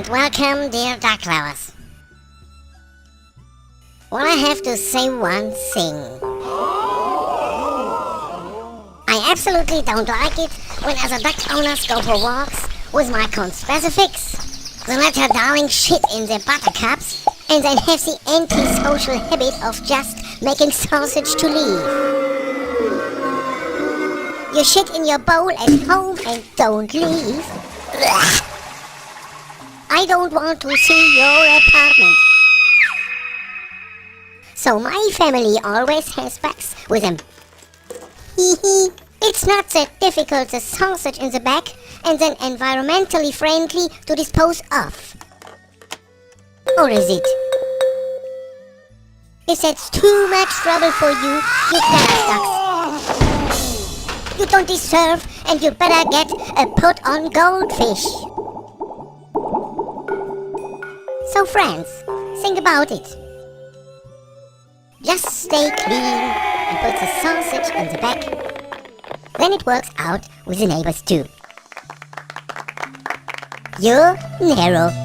and welcome, dear duck lovers. Well, I have to say one thing. I absolutely don't like it when other duck owners go for walks with my conspecifics. They let her darling shit in their buttercups and then have the anti-social habit of just making sausage to leave. You shit in your bowl at home and don't leave. I don't want to see your apartment. So my family always has bags with them. It's not that difficult, the sausage in the bag, and then environmentally friendly to dispose of. Or is it? If that's too much trouble for you, you better ducks. You don't deserve, and you better get a pot on goldfish. So friends, think about it. Just stay clean and put the sausage in the bag. Then it works out with the neighbors too. You're Nero.